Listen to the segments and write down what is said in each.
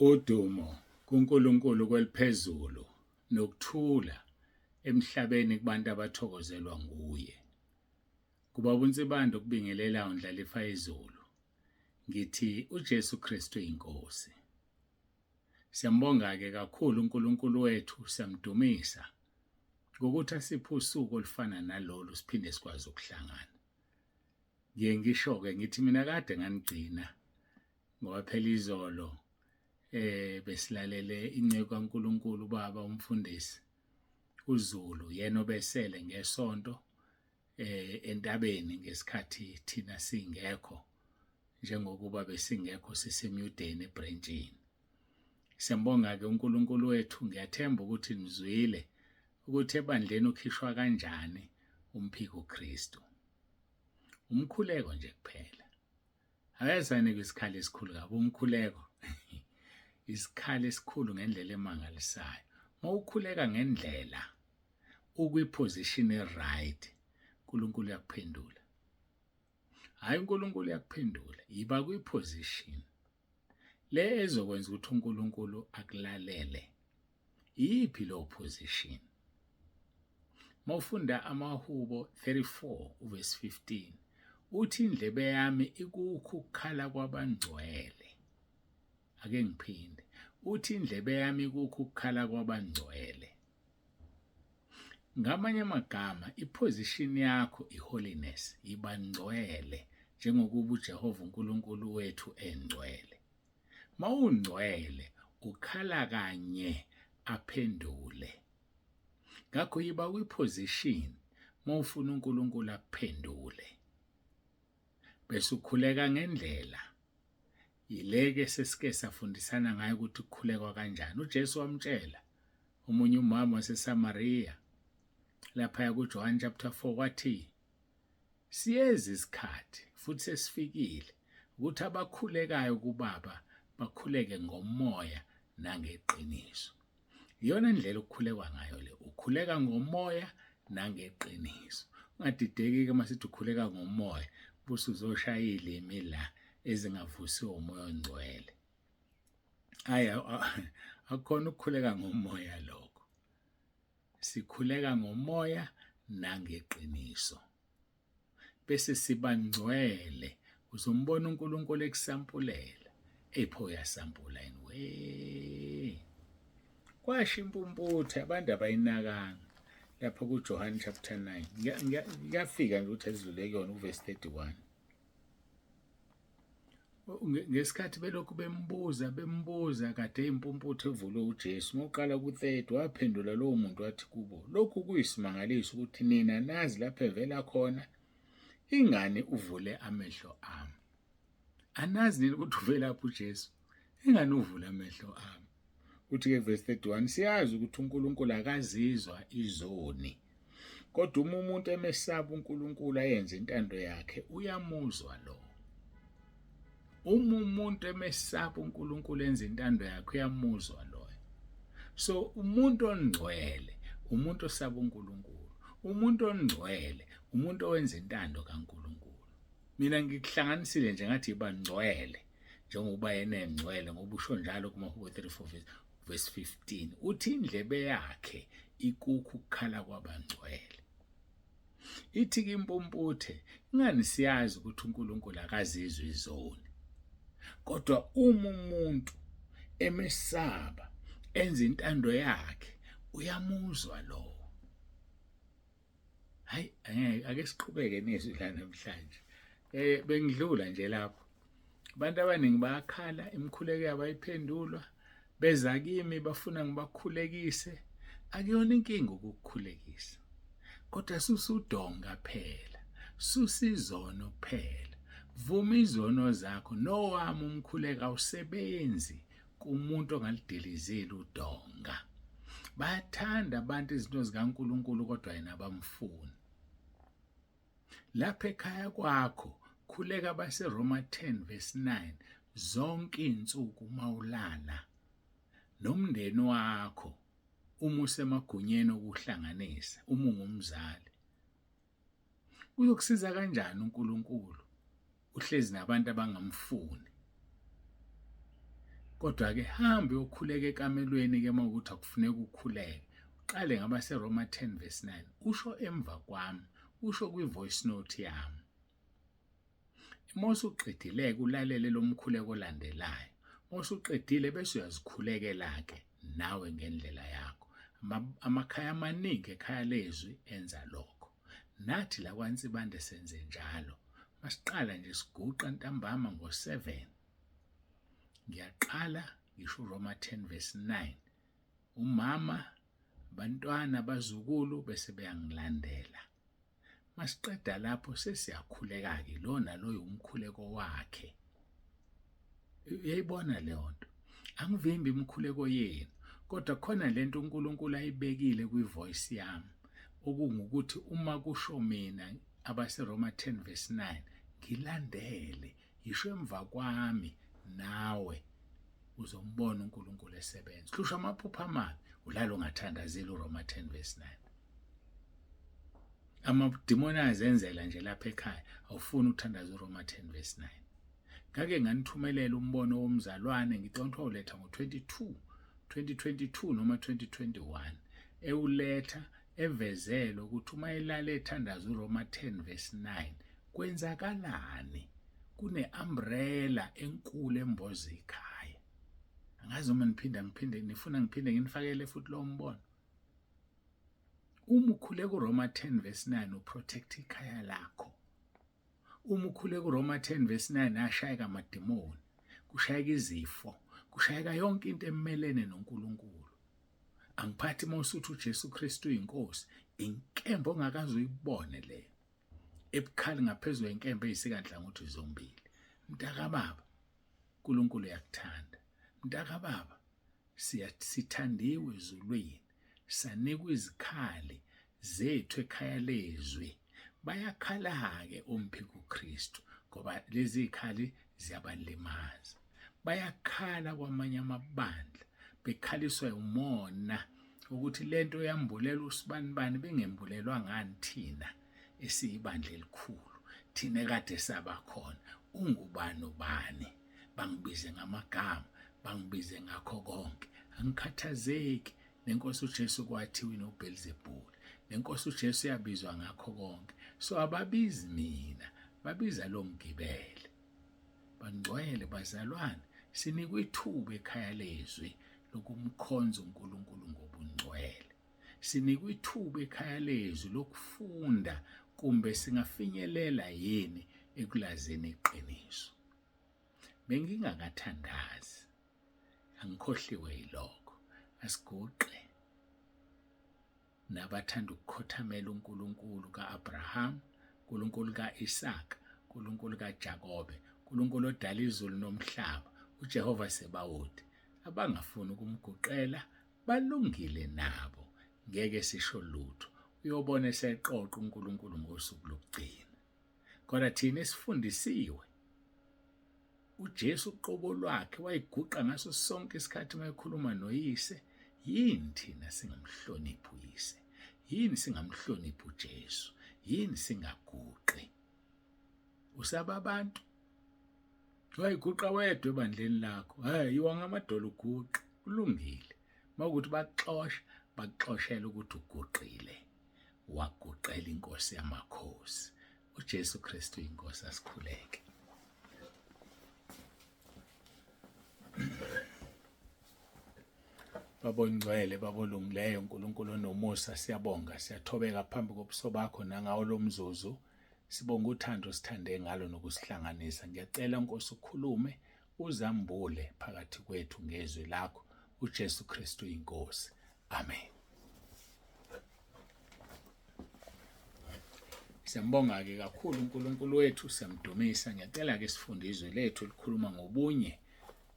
Udumo kuNkulunkulu kweliphezulu nokuthula emhlabeni kubantu abathokozelwa nguye. Kubaba uNsibando kubingelela uNdlalifa izulu. Ngithi uJesu Kristu inkosi. Siyambonga-ke kakhulu uNkulunkulu wethu, siyamdumisa ngokuthi asiphe usuku olufana nalolu siphinde sikwazi ukuhlangana. Ngiye ngisho-ke ngithi mina kade nganigcina ngoba phela izolo besilalele inceke kaNkulunkulu baba umfundisi uZulu, yena obesele ngesonto entabeni ngesikhathi thina singekho, njengokuba besingekho sisemyudeni eBrentshini. Siyambonga-ke uNkulunkulu wethu, ngiyathemba ukuthi nizwile ukuthi ebandleni ukhishwa kanjani umphiko uKristu. Umkhuleko nje kuphela. Akezane kwisikhali esikhulu kabi umkhuleko. Isikhali esikhulu ngendlela emangalisayo. Mawukhuleka ngendlela ukwiposition eright, uNkulunkulu uyakuphendula. Hayi uNkulunkulu uyakuphendula, yiba kwiposition le ezokwenza ukuthi uNkulunkulu akulalele. Yiphi lo position? Mawufunda amaHubo 34 uverse 15, uthi indlebe yami ikukho ukukhala kwabangcwele. Ake ngiphinde. Uthi indlebe yami ikukho ukukhala kwabangcwele. Ngamanye amagama, iposition yakho iholiness, ibangcwele njengokuba uJehova uNkulunkulu wethu engcwele. Mawungcwele ukhala kanye aphendule. Ngakho yiba kwiposition mawufuna uNkulunkulu akuphendule. Bese ukhuleka ngendlela. Yileke sesike safundisana ngayo ukuthi ukukhulekwa kanjani. UJesu wamtshela omunye umama waseSamariya lapha kuJohn chapter 4 wathi, siyezi isikhathi futhi sesifikile ukuthi abakhulekayo kuBaba bakhuleke ngomoya nangeqiniso. Iyona indlela ukukhulekwa ngayo le. Ukhuleka ngomoya nangeqiniso. Ungadideki-ke masithi ukhuleka ngomoya bese uzoshaya ilimi la ezingavusiwe umoya ongcwele. Akukhona ukukhuleka ngomoya lokho. Sikhuleka ngomoya nangeqiniso. Bese sibangcwele uzombona uNkulunkulu ekusampulela. Epho uyasampula anyway. Kwasho impumputhe abantu abayinakanga lapha kuJohn chapter 9. Ngiyafika nje ukuthi ezidlule kuyona uverse 31. Ngesikhathi belokhu bembuza kade impumputhe evulwe uJesu. Ngoqala ku30 waphendula lowo muntu wathi kubo, lokhu kuyisimangaliso ukuthi nina nazi lapha evela khona, ingani uvule amehlo ami. Anazi nini ukuthi uvela lapha uJesu? Ingani uvula amehlo ami? Uthi-ke verse 31, siyazi ukuthi uNkulunkulu akazizwa izoni. Kodwa uma umuntu emesaba uNkulunkulu ayenze intando yakhe, uyamuzwa lo. Uma umuntu emesaba uNkulunkulu enze intando yakhe, uyamuzwa lo. So umuntu ongcwele, umuntu osaba uNkulunkulu. Umuntu ongcwele, umuntu owenza intando kaNkulunkulu. Mina ngikuhlanganisile nje ngathi ibangcwele njengoba yena engcwele ngoba usho njalo kumaHubo 34 verse 15. Uthi indlebe yakhe ikukho ukukhala kwabangcwele. Ithi-ke impumputhe, ingani siyazi ukuthi uNkulunkulu akazizwa izoni. Kodwa uma umuntu emesaba enza intando yakhe, uyamuzwa lo. Hayi, ake siqhubeke nezwi la namhlanje. Bengidlula nje lapho. Abantu abaningi bayakhala, imikhuleko yabo ayiphendulwa. Beza kimi bafuna ngibakhulekise. Akuyona inkinga ukukukhulekisa. Kodwa susudonga phela. Susizono kuphela. Vuma izono zakho. Nowami umkhuleko awusebenzi kumuntu ongalidilizile udonga. Bayathanda abantu izinto zikaNkulunkulu kodwa yena abamfuni. Lapha ekhaya kwakho khuleka baseRoma 10 verse 9 zonke izinsuku mawulala. Nomndeni wakho uma usemagunyeni okuhlanganisa, uma ungumzali. Uyokusiza kanjani uNkulunkulu uhlezi nabantu abangamfuni? Kodwa-ke hambe uyokhuleka ekamelweni-ke mawukuthi akufuneka ukhuleke. Uqale ngabaseRoma 10 verse 9. Usho emva kwami, usho kwi-voice note yami. Mose uqedile ulalele lo mkhuleko olandelayo. Mose uqedile bese uyazikhulekela-ke nawe ngendlela yakho. Amakhaya amaningi ekhaya lezwi enza lokho. Nathi la kwaNsibande senze njalo. Masiqala nje siguqa ntambama ngo7. Ngiyaqala ngisho uRoma 10 verse 9. Umama, abantwana, abazukulu bese beyangilandela. Masiqeda lapho sesiyakhuleka-ke lona loyo umkhuleko wakhe. Uyayibona leyo nto. Angivimbi imkhuleko yenu, kodwa khona lento uNkulunkulu ayibekile kwi-voice yami okungukuthi uma kusho mina abaseRoma 10 verse 9 ngilandele yisho emva kwami nawe uzombona uNkulunkulu esebenza. Hlusha amaphupho amabi ulalo ungathandazeli uRoma 10 verse 9. Amadimoni azenzela nje lapha ekhaya awufuni ukuthandaza uRoma 10 verse 9. Ngake nganithumelela umbono womzalwane ngicela uletha ngo2022 noma 2021 ewuletha evezela ukuthi uma ilale ethandaza uRoma 10 verse 9 kwenzakalani. Kune-umbrella enkulu emboza ikhaya. Angazi uma nifuna ngiphinde nginifakele futhi lo mbono. Uma ukhuleka uRoma 10 verse 9 uprotect ikhaya lakho. Uma ukhuleka uRoma 10 verse 9 ashayeka amadimoni, kushayeka izifo, kushayeka yonke into emelene noNkulunkulu. Angiphathi mawusuthi uJesu Kristu uyinkosi, inkembe ongakaze uyibone leyo. Ebukhali ngaphezulu enkembe eyisikadlangothi zombili. Mntaka baba, uNkulunkulu uyakuthanda. Mntaka baba, sithandiwe ezulwini. Sanikwa izikhali zethu ekhaya lezwi. Bayakhala-ke omphiko uKristu ngoba lezi zikhali ziyabalimaza. Bayakhala kwamanye amabandla bekhaliswa umona ukuthi lento yambulela usibanibani bengembulelwa ngani thina esiyibandla elikhulu. Thina kade sabakhona. Ungubani ubani? Bangibize ngamagama, bangibize ngakho konke. Angikhathazeki. Nenkosi uJesu kwathiwa inoBelzebuli. Nenkosi uJesu yabizwa ngakho konke. So ababizi mina, babiza lo mgibele. Bangcwele bazalwane, sinikwe ithuba ekhaya lezwi lokumkhonza uNkulunkulu ngobungcwele. Sinikwe ithuba ekhaya lezwi lokufunda kumbe singafinyelela yini ekulazeni iqiniso. Bengingakathandazi. Angikhohliwe yilokho. Asiguqe nabathanda ukukhothamela uNkulunkulu kaAbraham, uNkulunkulu kaIsaka, uNkulunkulu kaJakobe, uNkulunkulu odala izulu nomhlaba, uJehova Sebawuthi. Abangafuni ukumguqela balungile nabo. Ngeke sisho lutho. Uyobona eseqoqa uNkulunkulu ngosuku lokugcina. Kodwa thina esifundisiwe uJesu uqobo lwakhe wayiguqa ngaso sonke isikhathi mayekhuluma noyise. Yini thina singamhloniphi uyise? Yini singamhloniphi uJesu? Yini singaguqi? Usaba abantu? Wayiguqa wedwa ebandleni lakho. Yiwa ngamadolo uguqe. Kulungile. Mawukuthi baxosha, baxoshela ukuthi uguqile. Waguqela inkosi yamakhosi. uJesu Kristu inkosi. Asikhuleke. Babongcwele, babolungileyo, uNkulunkulu onomusa, siyabonga, siyathobeka phambi kobuso bakho nangawo lo mzuzu. Sibonga uthando sithande ngalo nokusihlanganisa. Ngiyacela Nkosi ukhulume, uzambule phakathi kwethu ngezwi lakho. uJesu Kristu inkosi. Amen. Siyambonga-ke kakhulu uNkulunkulu wethu, siyamdumisa. Ngiyacela-ke sifunde izwi lethu likhuluma ngobunye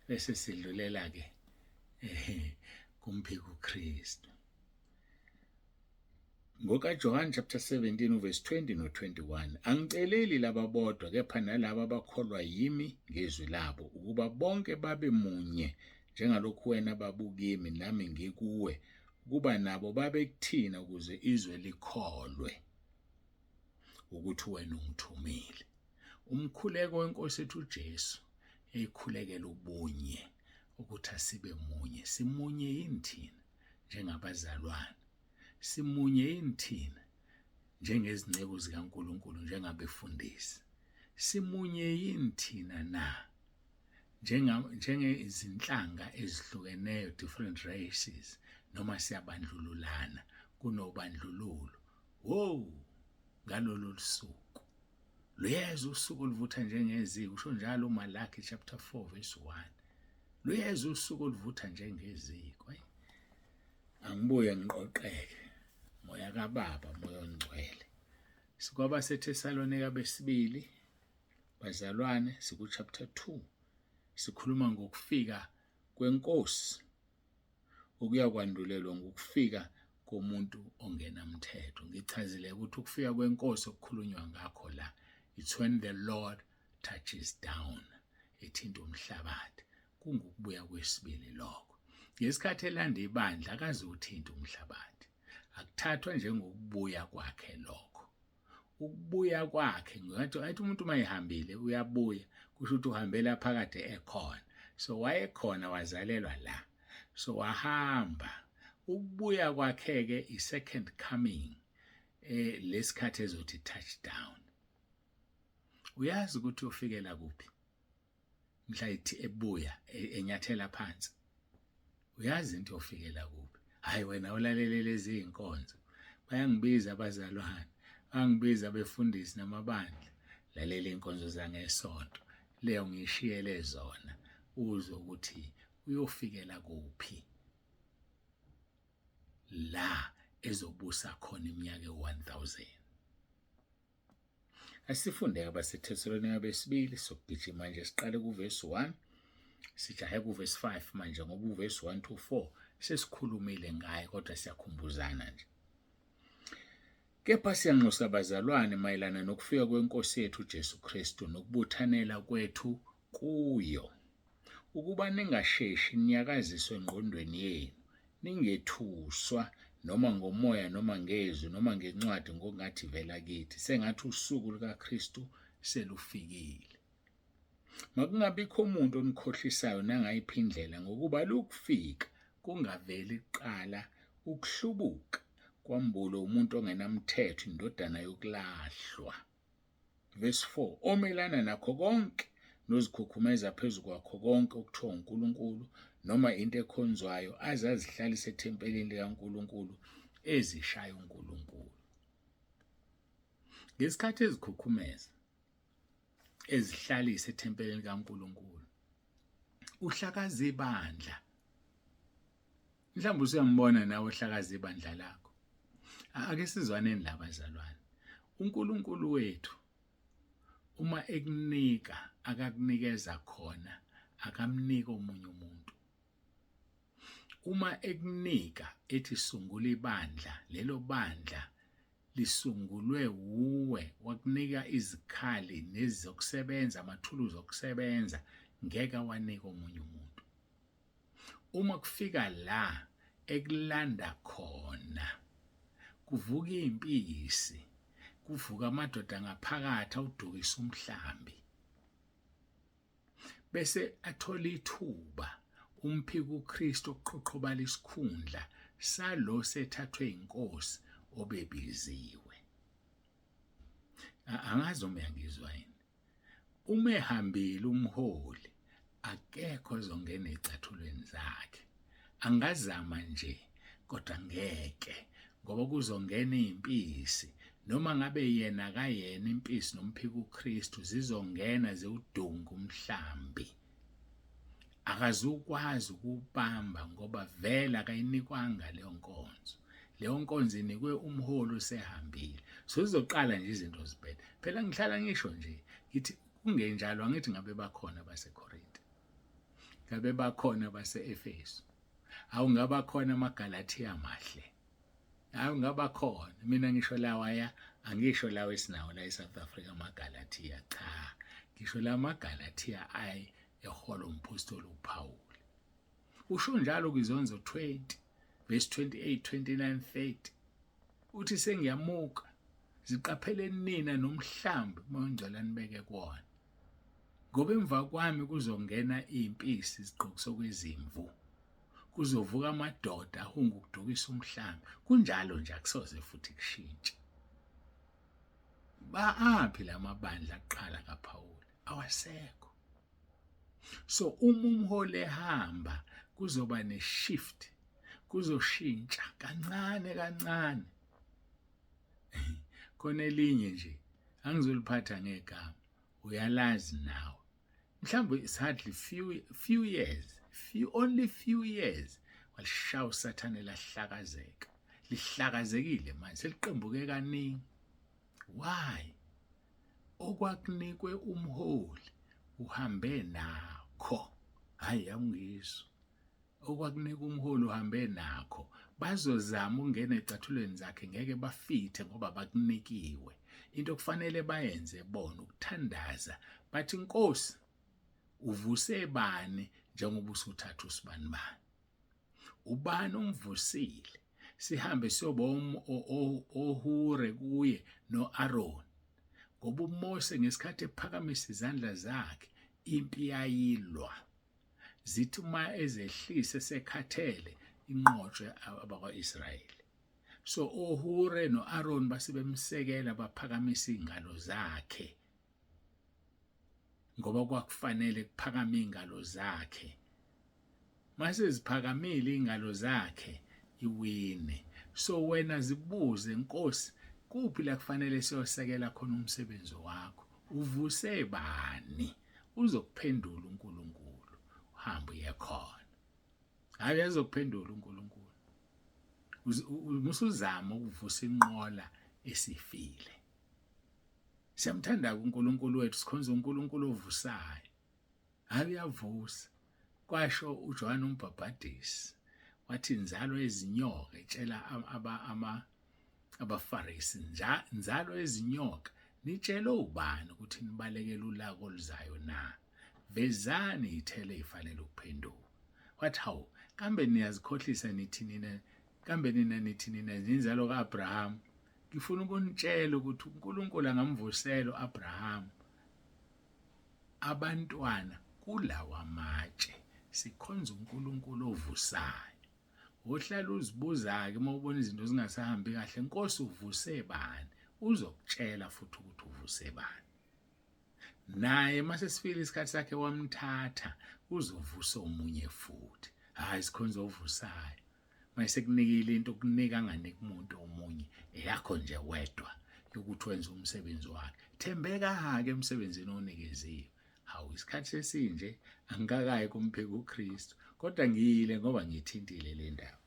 bese sidlulela-ke kumphiko uKristu. NgokaJohn chapter 17 verse 20 no21. Angiceleli laba bodwa kepha nalabo abakholwa yimi ngezwi labo ukuba bonke babe munye njengalokhu wena babukimi nami ngikuwe, ukuba nabo babe kuthina ukuze izwe likholwe ukuthi wena ungithumile. Umkhuleko wenkosi ethu uJesu eyikhulekela ubunye ukuthi asibe munye. Simunye yini thina njengabazalwane? Simunye yini thina njengezinceku zikaNkulunkulu, njengabefundisi? Simunye yini thina na njengezinhlanga ezihlukeneyo, different races, noma siyabandlululana kunobandlululo? Ngalolu suku luyeza usuku oluvutha njengeziko, usho njalo uMalaki chapter 4 verse 1. Luyeza usuku oluvutha njengeziko. Angibuye ngiqoqeke, moya kaBaba, moya ongcwele. SikwabaseThesalonika besibili, bazalwane, siku chapter 2, sikhuluma ngokufika kwenkosi okuya kwandulelwa ngokufika komuntu ongenamthetho. Ngichazile ukuthi ukufika kwenkosi okukhulunywa ngakho la, it's when the Lord touches down, ethinta umhlabathi. Kungukubuya kwesibili lokho. Ngesikhathi elanda ibandla akazuthinta umhlabathi, akuthathwa njengokubuya kwakhe lokho. Ukubuya kwakhe ngathi umuntu mayehambile uyabuya, kusho ukuthi uhambela phakade ekhona. So wayekhona, wazalelwa la, so wahamba. Ukubuya kwakhe-ke i-second coming, lesikhathi ezothi touchdown. Uyazi ukuthi ufikela kuphi mhla ithi ebuya enyathela phansi? Uyazi into ofikela kuphi? Hayi wena ulalele lezi inkonzo, bayangibiza abazalwane, bangibiza abefundisi namabandla. Lalela inkonzo zangesonto, leyo ngishiyele zona uzwe ukuthi uyofikela kuphi la ezobusa khona iminyaka e-1000. Asifunde abaseThesalonika besibili, sokugijima manje siqale kuverse 1 sijahe kuverse 5 manje, ngoba uverse 1 to 4 sesikhulumile ngaye, kodwa siyakhumbuzana nje. Kepha siyanxusa bazalwane mayelana nokufika kwenkosi yethu uJesu Kristu nokubuthanela kwethu kuyo, ukuba ningasheshi ninyakaziswe engqondweni yenu, ningethuswa noma ngomoya noma ngezwi noma ngencwadi ngokungathi vela kithi, sengathi usuku lukaKristu selufikile. Makungabikho umuntu onikhohlisayo nangayiphi indlela, ngokuba lukufika kungaveli kuqala ukuhlubuka kwambulo umuntu ongenamthetho, indodana yokulahlwa. Verse 4, omelana nakho konke nozikhukhumeza phezu kwakho konke okuthiwa uNkulunkulu noma into ekhonzwayo, azazihlalise ethempelini likaNkulunkulu ezishaya uNkulunkulu. Ngesikhathi ezikhukhumeza ezihlalise ethempelini likaNkulunkulu, uhlakaza ibandla. Mhlawumbe usuyangibona nawe uhlakaza ibandla lakho. Ake sizwaneni labazalwane. uNkulunkulu wethu uma ekunika akakunikeza khona, akamnika omunye umuntu. Uma ekunika ethi sungula ibandla, lelo bandla lisungulwe uwe, wakunika izikhali nezokusebenza, amathuluzi okusebenza, ngeke wanika omunye umuntu. Uma kufika la ekulanda khona, kuvuka impisi, kuvuka amadoda ngaphakathi awudukisa umhlambi, bese athola ithuba umphika uKristu okuqhoqhobala isikhundla salo sethathwe inkosi obebiziwe. Angazi uma uyangizwa yini. Uma ehambile umholi, akekho ozongena ezicathulweni zakhe. Angazama nje kodwa ngeke, ngoba kuzongena impisi, noma ngabe yena kayena impisi nomphika uKristu zizongena ziwudunga umhlambi. Akazukwazi ukubamba ngoba vela akayinikwanga leyo nkonzo. Leyo nkonzo inikwe umholi osehambile. So zizoqala nje izinto zibhede. Phela ngihlala ngisho nje ngithi kungenjalo, angithi ngabe bakhona baseKorinte, ngabe bakhona base-Efesu, awu ngaba khona amaGalathiya amahle, awu ngaba khona. Mina ngisho lawaya, angisho lawo esinawo la eSouth Africa amaGalathiya, cha, ngisho la amaGalathiya ehola umpostoli uPawuli. Usho njalo kwizonzo 20 verse 28, 29, 30, uthi sengiyamuka ziqapheleni nina nomhlambi moyongcwele nibeke kuwona, ngoba emva kwami kuzongena impisi isigqokisa kwezimvu, kuzovuka amadoda ahunga ukudukisa umhlanga. Kunjalo nje akusoze futhi kushintshe. Aphi lamabandla aqala kaPhawuli? Awasekho. So uma umholi ehamba kuzoba neshift, kuzoshintsha kancane kancane. Khona elinye nje angizoliphatha ngegama, uyalazi nawe. Mhlawumbe it's hardly only few years walishaya usathane lahlakazeka. Lihlakazekile manje seliqembuke kaningi. Why? Okwakunikwe umholi uhambe nakho. Hayi angizwa. Okwakunika umholi uhambe nakho. Bazozama ukungena ecathulweni zakhe ngeke bafithe ngoba bakunikiwe. Into kufanele bayenze bona ukuthandaza. Bathi Nkosi uvuse bani njengoba usuthatha usibani bani. Ubani umvusile. Sihambe siyoba oHure kuye noAaron. Ngoba uMose ngesikhathi ephakamisa izandla zakhe impi yayilwa. Zithi uma ezehlise sekhathele inqotshwe abakwa-Israyeli. So oHure noAaron basebemsekela baphakamisa izingalo zakhe. Ngoba kwakufanele kuphakame izingalo zakhe. Mase ziphakamile izingalo zakhe iwine. So wena zibuze Nkosi, kuphi la kufanele siyosekela khona umsebenzi wakho? Uvuse bani? Uzokuphendula uNkulunkulu. Uhamba uye khona. Hayi azokuphendula uNkulunkulu. Musuzama ukuvusa inqola esifile. Siyamthanda uNkulunkulu wethu, sikhonza uNkulunkulu ovusayo. Hayi uyavusa. Kwasho uJohane uMbhaphatisi wathi inzalo ezinyoka etshela abaFarisi, inzalo ezinyoka nitshele ubani ukuthi nibalekele ulaka oluzayo na? Vezani ithele ifanele ukuphenduka. Wathi hawu, kambe niyazikhohlisa nithi nina, kambe nithi nina inzalo kaAbraham. Ngifuna ukunitshela ukuthi uNkulunkulu angamvusela uAbraham abantwana kulawa amatshe. Sikhonza uNkulunkulu ovusayo. Wohlala uzibuza-ke uma ubona izinto zingasahambi kahle, Nkosi uvuse bani? Uzokutshela futhi ukuthi uvuse bani. Naye mase sifika isikhathi sakhe wamthatha, uzovusa omunye futhi. Hayi sikhonza ovusayo. Mase kunikile into kunika anganiki umuntu omunye, eyakho nje wedwa yokuthi wenze umsebenzi wakhe. Thembeka-ke emsebenzini onikeziwe. Hawu isikhathi sesinje angikakayi kumpheka uKristu, kodwa ngiyile ngoba ngithintile le ndaba.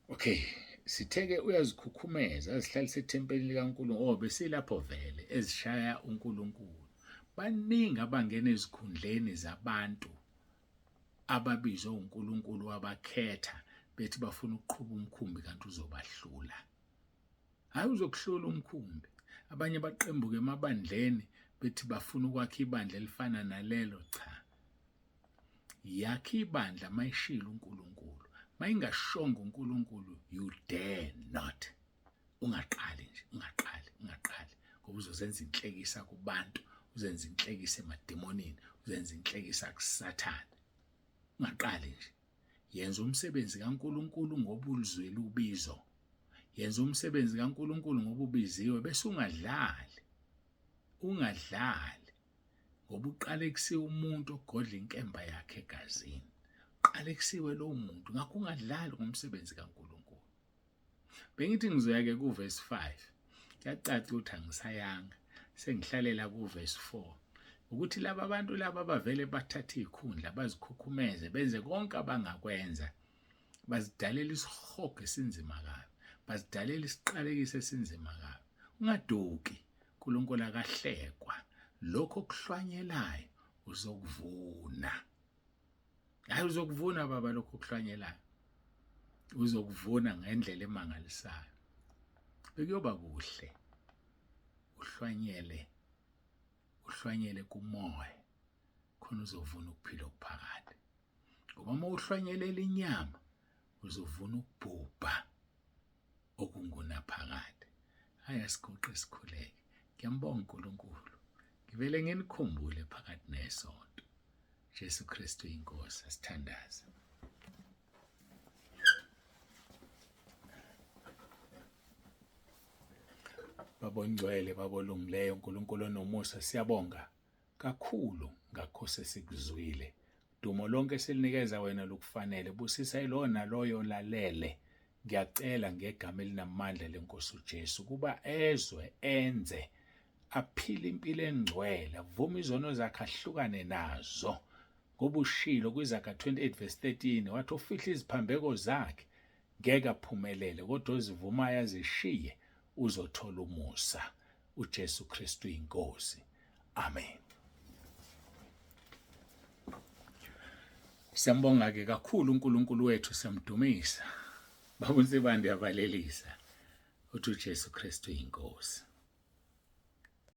Okay, sitheke uyazikhukhumeza azihlalise ethempelini likaNkulunkulu besilapho vele ezishaya uNkulunkulu. Baningi abangena ezikhundleni zabantu ababizwe uNkulunkulu wabakhetha bethi bafuna ukuqhuba umkhumbi kanti uzobahlula. Hayi uzokuhlula umkhumbi. Abanye baqembuke emabandleni bethi bafuna ukwakha ibandla elifana nalelo. Cha. Yakha ibandla mayishila uNkulunkulu. Mayingashonga uNkulunkulu, you dare not. Ungaqali nje, ungaqali. Ngoba uzozenza inhlekisa kubantu, uzenza inhlekisa emademonini, uzenza inhlekisa kuSathane. Ungaqali nje. Yenza umsebenzi kaNkulunkulu ngoba ulizwele ubizo. Yenza umsebenzi kaNkulunkulu ngoba ubiziwe bese ungadlali. Ngoba uqale kusiwe umuntu ogodla inkemba yakhe egazini. Uqale kusiwe lo muntu, ngakho ungadlali ngomsebenzi kaNkulunkulu. Bengithi ngizoya-ke kuverse 5. Kuyacaca ukuthi angisayanga. Sengihlalela kuverse 4. Ukuthi laba abantu laba bavele bathatha izikhundla bazikhukhumeze benze konke abangakwenza. Bazidalela isihogo esinzima kabi. Bazidalela isiqalekiso esinzima kabi. Ungaduki. uNkulunkulu akahlekwa. Lokho okuhlwanyelayo uzokuvuna. Hayi uzokuvuna baba lokho okuhlwanyelayo. Uzokuvuna ngendlela emangalisayo. Bekuyoba kuhle. Uhlwanyele kumoya. Khona uzovuna ukuphila okuphakade. Ngoba uma uhlwanyelela inyama uzovuna ukubhubha okungunaphakade. Hayi asigoqe sikhuleke. Ngiyambonga uNkulunkulu ngivele nginikhumbule phakathi nesonto. Jesu Kristu inkosi, asithandaze. Babongcwele, babolungileyo, uNkulunkulu onomusa, siyabonga kakhulu ngakho sesikuzwile. Dumo lonke silinikeza wena lukufanele. Busisa yilo naloyo lalele. Ngiyacela ngegama elinamandla lenkosi uJesu kuba ezwe, enze, aphile impilo engcwele, avuma izono zakhe ahlukane nazo. Ngoba ushilo kwiZaga 28:13 wathi ufihla iziphambeko zakhe ngeke aphumelele, kodwa ozivumayo azishiye uzothola umusa. uJesu Kristu inkosi. Amen. Siyambonga-ke kakhulu uNkulunkulu wethu, siyamdumisa. Baba uNsibande yavalelisa uthi uJesu Kristu inkosi.